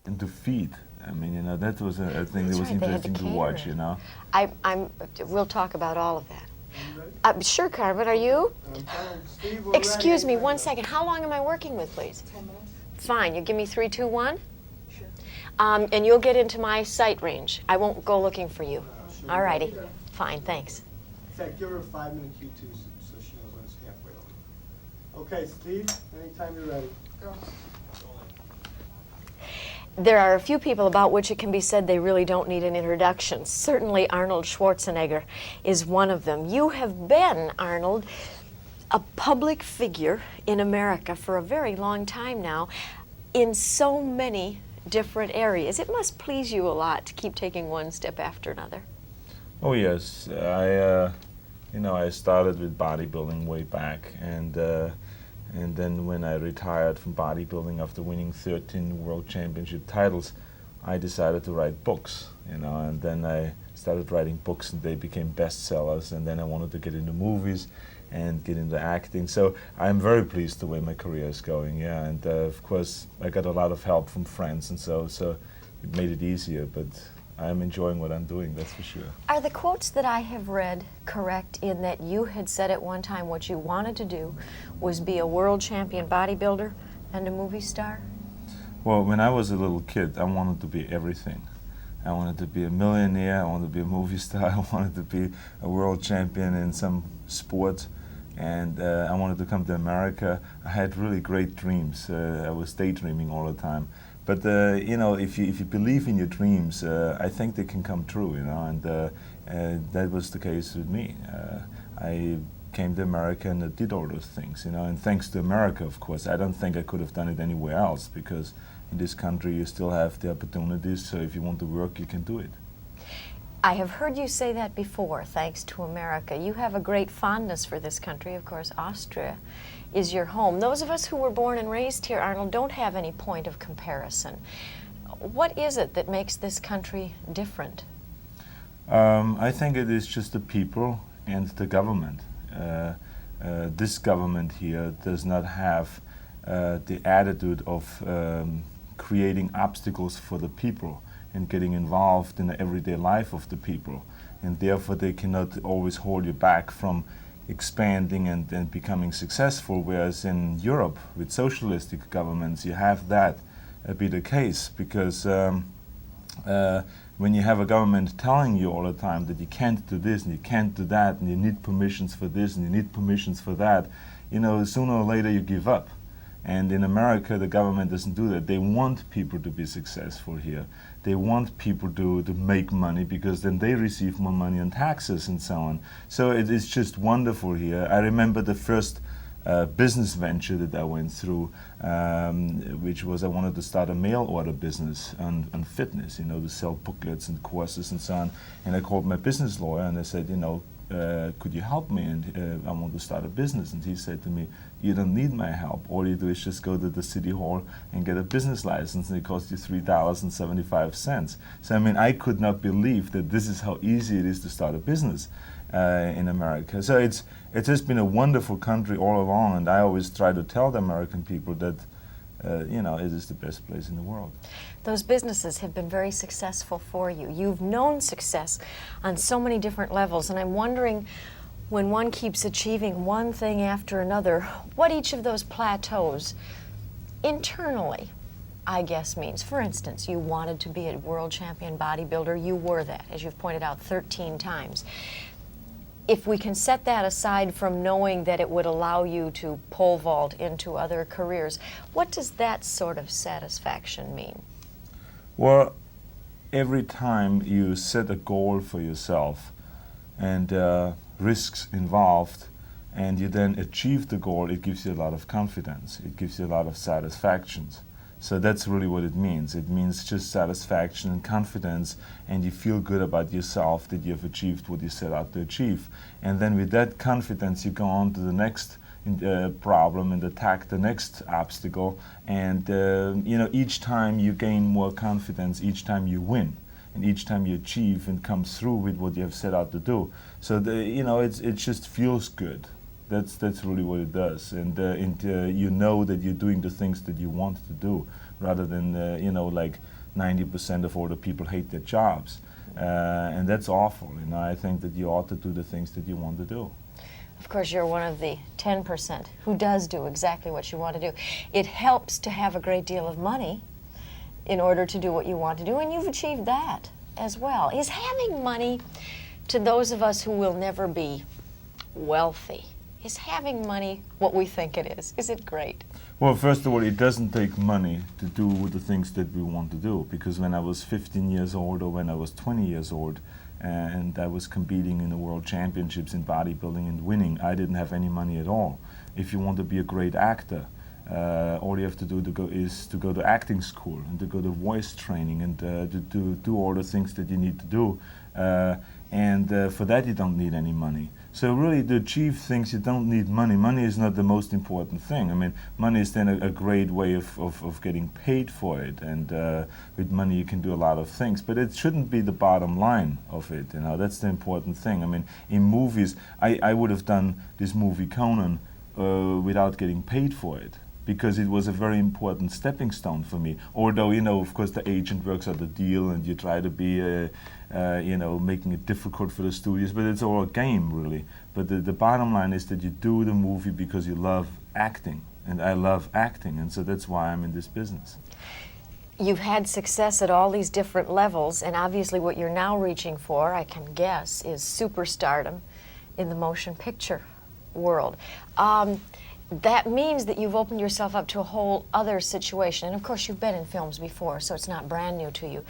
and to feed. I mean, you know, that was a thing That's that was right, they had to interesting to watch, cater. you know. We'll talk about all of that. You ready? Sure, Carmen, are you? Steve, we're Excuse ready. me, one second. How long am I working with, please? 10 minutes? Fine, you give me 3, 2, 1? Sure. And you'll get into my sight range. I won't go looking for you. Sure. All righty. Okay. Fine, thanks. In fact, give her a 5-minute cue too, so she knows when it's halfway over. Okay, Steve, anytime you're ready. Go. There are a few people about which it can be said they really don't need an introduction. Certainly Arnold Schwarzenegger is one of them. You have been, Arnold, a public figure in America for a very long time now in so many different areas. It must please you a lot to keep taking one step after another. Oh yes, you know, I started with bodybuilding way back, and then when I retired from bodybuilding after winning 13 world championship titles, I decided to write books, you know, and then I started writing books and they became bestsellers, and then I wanted to get into movies and get into acting. So I'm very pleased the way my career is going, yeah, and of course I got a lot of help from friends, and so it made it easier, but I'm enjoying what I'm doing, that's for sure. Are the quotes that I have read correct in that you had said at one time what you wanted to do was be a world champion bodybuilder and a movie star? Well, when I was a little kid, I wanted to be everything. I wanted to be a millionaire, I wanted to be a movie star, I wanted to be a world champion in some sport, and I wanted to come to America. I had really great dreams. I was daydreaming all the time. But you know, if you believe in your dreams, I think they can come true, you know, and that was the case with me. I came to America and I did all those things, you know, and thanks to America, of course. I don't think I could have done it anywhere else, because in this country you still have the opportunities, so if you want to work, you can do it. I have heard you say that before, thanks to America. You have a great fondness for this country. Of course, Austria is your home. Those of us who were born and raised here, Arnold, don't have any point of comparison. What is it that makes this country different? I think it is just the people and the government. This government here does not have the attitude of creating obstacles for the people and getting involved in the everyday life of the people, and therefore they cannot always hold you back from expanding and becoming successful, whereas in Europe with socialistic governments you have that be the case, because when you have a government telling you all the time that you can't do this and you can't do that and you need permissions for this and you need permissions for that, you know, sooner or later you give up. And in America, the government doesn't do that. They want people to be successful here. They want people to make money, because then they receive more money on taxes and so on. So it is just wonderful here. I remember the first business venture that I went through, which was I wanted to start a mail order business on fitness, you know, to sell booklets and courses and so on. And I called my business lawyer and I said, you know, could you help me? And I want to start a business. And he said to me, you don't need my help. All you do is just go to the city hall and get a business license, and it costs you $3.75. So I mean, I could not believe that this is how easy it is to start a business in America. So it has been a wonderful country all along, and I always try to tell the American people that you know, it is the best place in the world. Those businesses have been very successful for you. You've known success on so many different levels, and I'm wondering, when one keeps achieving one thing after another, what each of those plateaus internally, I guess, means. For instance, you wanted to be a world champion bodybuilder. You were that, as you've pointed out, 13 times. If we can set that aside from knowing that it would allow you to pole vault into other careers, what does that sort of satisfaction mean? Well, every time you set a goal for yourself and risks involved, and you then achieve the goal, it gives you a lot of confidence. It gives you a lot of satisfactions. So that's really what it means. It means just satisfaction and confidence, and you feel good about yourself that you have achieved what you set out to achieve. And then with that confidence, you go on to the next problem and attack the next obstacle. And you know, each time you gain more confidence, each time you win, and each time you achieve and come through with what you have set out to do. So you know, it just feels good. That's really what it does, and you know that you're doing the things that you want to do, rather than, you know, like 90% of all the people hate their jobs. And that's awful. You know, I think that you ought to do the things that you want to do. Of course, you're one of the 10% who does do exactly what you want to do. It helps to have a great deal of money in order to do what you want to do, and you've achieved that as well. Is having money, to those of us who will never be wealthy, is having money what we think it is? Is it great? Well, first of all, it doesn't take money to do the things that we want to do, because when I was 15 years old or when I was 20 years old, and I was competing in the world championships in bodybuilding and winning, I didn't have any money at all. If you want to be a great actor, all you have to do is to go to acting school and to go to voice training and to do all the things that you need to do. And for that you don't need any money. So really to achieve things you don't need money. Money is not the most important thing. I mean, money is then a great way of getting paid for it, and with money you can do a lot of things, but it shouldn't be the bottom line of it, you know. That's the important thing. I mean, in movies, I would have done this movie Conan without getting paid for it, because it was a very important stepping stone for me. Although, you know, of course the agent works out the deal and you try to be, you know, making it difficult for the studios, but it's all a game, really. But the bottom line is that you do the movie because you love acting, and I love acting, and so that's why I'm in this business. You've had success at all these different levels, and obviously what you're now reaching for, I can guess, is superstardom in the motion picture world. That means that you've opened yourself up to a whole other situation, and of course you've been in films before, so it's not brand new to you,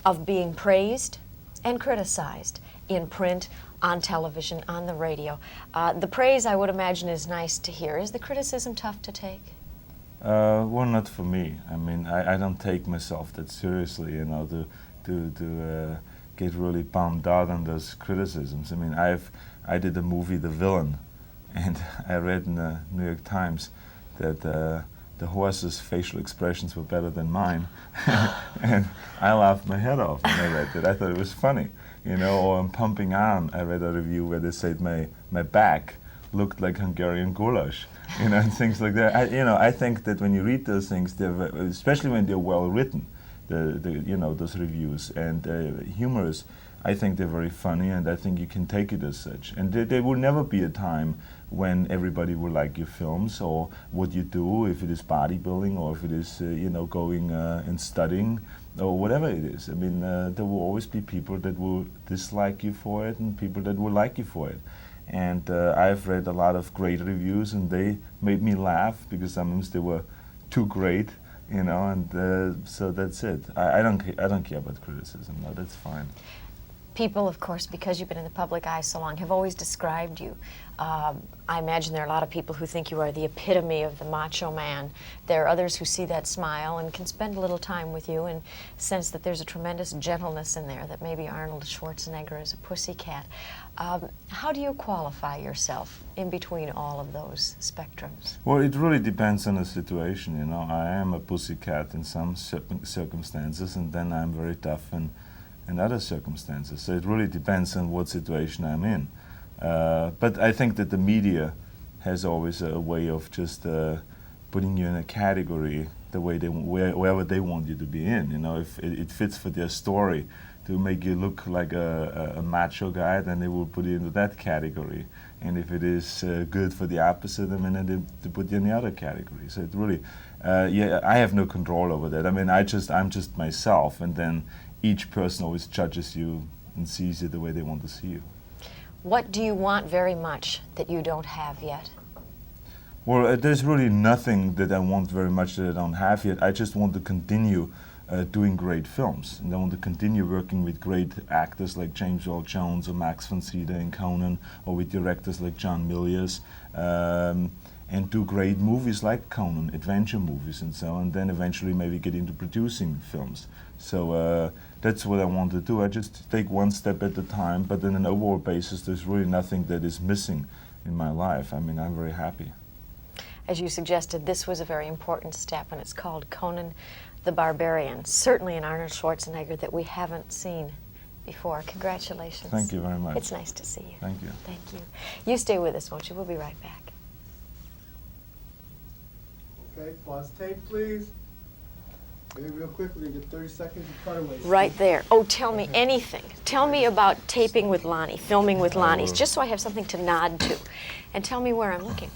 of being praised and criticized in print, on television, on the radio. The praise, I would imagine, is nice to hear. Is the criticism tough to take? Well, not for me. I mean, I don't take myself that seriously, you know, to get really bummed out on those criticisms. I mean, I did the movie The Villain, and I read in the New York Times that the horse's facial expressions were better than mine. And I laughed my head off when I read it. I thought it was funny. You know, or on Pumping Iron, I read a review where they said my back looked like Hungarian goulash, you know, and things like that. I think that when you read those things, especially when they're well written, you know, those reviews, and humorous, I think they're very funny, and I think you can take it as such. And there will never be a time when everybody will like your films or what you do, if it is bodybuilding or if it is, you know, going and studying or whatever it is. I mean, there will always be people that will dislike you for it and people that will like you for it. And I've read a lot of great reviews, and they made me laugh because sometimes they were too great, you know, and so that's it. I don't care about criticism. No, that's fine. People, of course, because you've been in the public eye so long, have always described you. I imagine there are a lot of people who think you are the epitome of the macho man. There are others who see that smile and can spend a little time with you and sense that there's a tremendous gentleness in there, that maybe Arnold Schwarzenegger is a pussycat. How do you qualify yourself in between all of those spectrums? Well, it really depends on the situation, you know. I am a pussycat in some circumstances, and then I'm very tough in other circumstances. So it really depends on what situation I'm in. But I think that the media has always a way of just putting you in a category the way wherever they want you to be in. You know, if it fits for their story to make you look like a macho guy, then they will put you into that category. And if it is good for the opposite, I mean, they put you in the other category. So it really, yeah, I have no control over that. I mean, I'm just myself, and then each person always judges you and sees you the way they want to see you. What do you want very much that you don't have yet? Well, there's really nothing that I want very much that I don't have yet. I just want to continue doing great films, and I want to continue working with great actors like James Earl Jones or Max von Sydow in Conan, or with directors like John Milius, and do great movies like Conan, adventure movies and so on, and then eventually maybe get into producing films. So that's what I want to do. I just take one step at a time, but on an overall basis, there's really nothing that is missing in my life. I mean, I'm very happy. As you suggested, this was a very important step, and it's called Conan the Barbarian. Certainly an Arnold Schwarzenegger that we haven't seen before. Congratulations. Thank you very much. It's nice to see you. Thank you. Thank you. You stay with us, won't you? We'll be right back. Okay, pause tape, please. Okay, real quick, we're going to get 30 seconds of cutaways. Right there. Oh, tell me anything. Tell me about taping with Lonnie, filming with Lonnie, just so I have something to nod to. And tell me where I'm looking.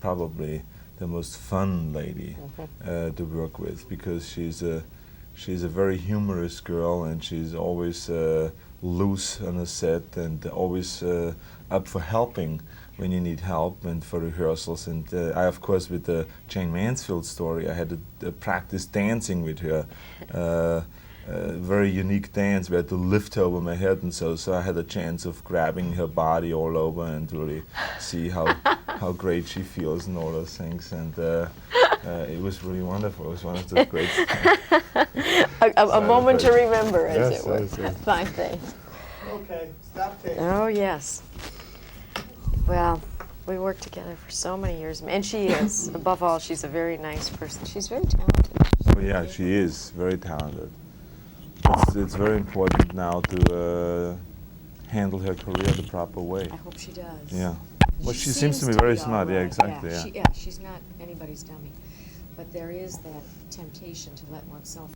Probably the most fun lady to work with, because she's a very humorous girl, and she's always loose on the set, and always up for helping when you need help and for rehearsals. And I, of course, with the Jane Mansfield story, I had to practice dancing with her. Very unique dance. We had to lift her over my head, and so I had a chance of grabbing her body all over and really see how great she feels and all those things. And it was really wonderful. It was one of the great a moment to remember, as yes, it were. yes. Fine thing. Okay, stop tape. Oh, yes. Well, we worked together for so many years, and she is, above all, she's a very nice person. She's very talented. Oh, yeah, she is very talented. It's very important now to handle her career the proper way. I hope she does. Yeah. Well, she seems to be very smart. all Yeah, right. exactly. Yeah. She's not anybody's dummy. But there is that temptation to let oneself